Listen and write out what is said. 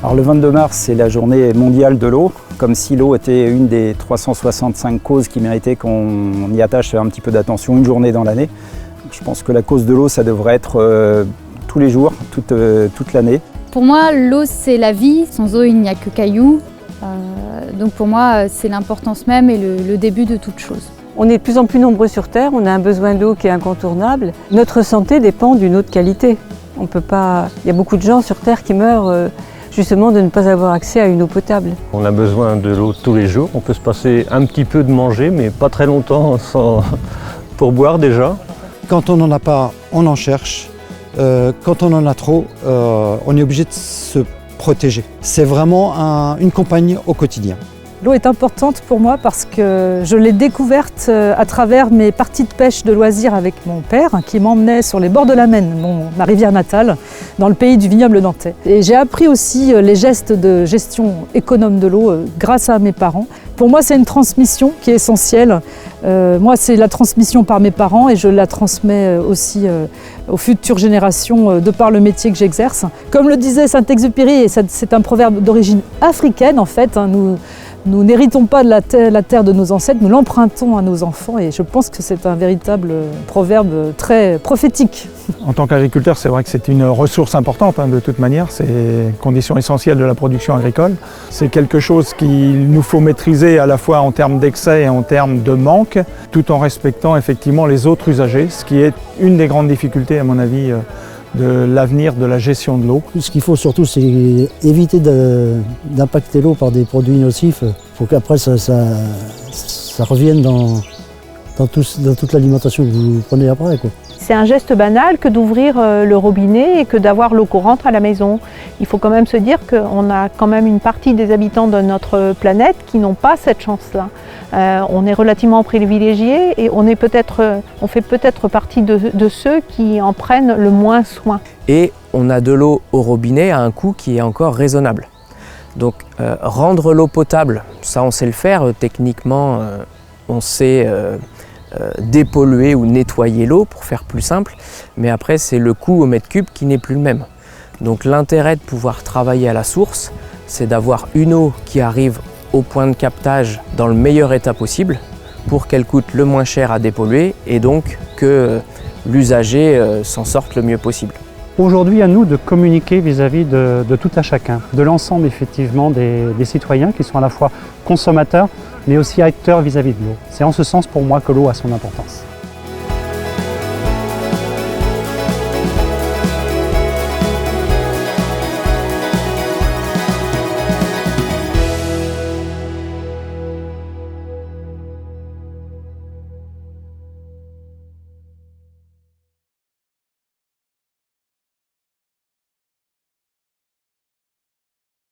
Alors le 22 mars, c'est la journée mondiale de l'eau, comme si l'eau était une des 365 causes qui méritaient qu'on y attache un petit peu d'attention une journée dans l'année. Je pense que la cause de l'eau, ça devrait être tous les jours, toute l'année. Pour moi, l'eau, c'est la vie. Sans eau, il n'y a que cailloux. Donc pour moi, c'est l'importance même et le début de toute chose. On est de plus en plus nombreux sur Terre, on a un besoin d'eau qui est incontournable. Notre santé dépend d'une eau de qualité. On peut pas... Il y a beaucoup de gens sur Terre qui meurent justement de ne pas avoir accès à une eau potable. On a besoin de l'eau tous les jours. On peut se passer un petit peu de manger, mais pas très longtemps pour boire déjà. Quand on n'en a pas, on en cherche. Quand on en a trop, on est obligé de se protéger. C'est vraiment une compagne au quotidien. L'eau est importante pour moi parce que je l'ai découverte à travers mes parties de pêche de loisirs avec mon père qui m'emmenait sur les bords de la Maine, ma rivière natale, dans le pays du vignoble nantais. Et j'ai appris aussi les gestes de gestion économe de l'eau grâce à mes parents. Pour moi, c'est une transmission qui est essentielle. Moi, c'est la transmission par mes parents et je la transmets aussi aux futures générations de par le métier que j'exerce. Comme le disait Saint-Exupéry, et c'est un proverbe d'origine africaine en fait, nous n'héritons pas de la terre de nos ancêtres, nous l'empruntons à nos enfants et je pense que c'est un véritable proverbe très prophétique. En tant qu'agriculteur, c'est vrai que c'est une ressource importante de toute manière, c'est une condition essentielle de la production agricole. C'est quelque chose qu'il nous faut maîtriser à la fois en termes d'excès et en termes de manque, tout en respectant effectivement les autres usagers, ce qui est une des grandes difficultés à mon avis de l'avenir de la gestion de l'eau. Ce qu'il faut surtout, c'est éviter d'impacter l'eau par des produits nocifs pour qu'après ça revienne dans toute l'alimentation que vous prenez après, quoi. C'est un geste banal que d'ouvrir le robinet et que d'avoir l'eau courante à la maison. Il faut quand même se dire qu'on a quand même une partie des habitants de notre planète qui n'ont pas cette chance-là. On est relativement privilégiés et on fait peut-être partie de ceux qui en prennent le moins soin. Et on a de l'eau au robinet à un coût qui est encore raisonnable. Donc rendre l'eau potable, ça on sait le faire, techniquement on sait dépolluer ou nettoyer l'eau pour faire plus simple, mais après c'est le coût au mètre cube qui n'est plus le même. Donc l'intérêt de pouvoir travailler à la source, c'est d'avoir une eau qui arrive au point de captage dans le meilleur état possible pour qu'elle coûte le moins cher à dépolluer et donc que l'usager s'en sorte le mieux possible. Aujourd'hui, à nous de communiquer vis-à-vis de tout à chacun, de l'ensemble effectivement des citoyens qui sont à la fois consommateurs mais aussi acteurs vis-à-vis de l'eau. C'est en ce sens pour moi que l'eau a son importance.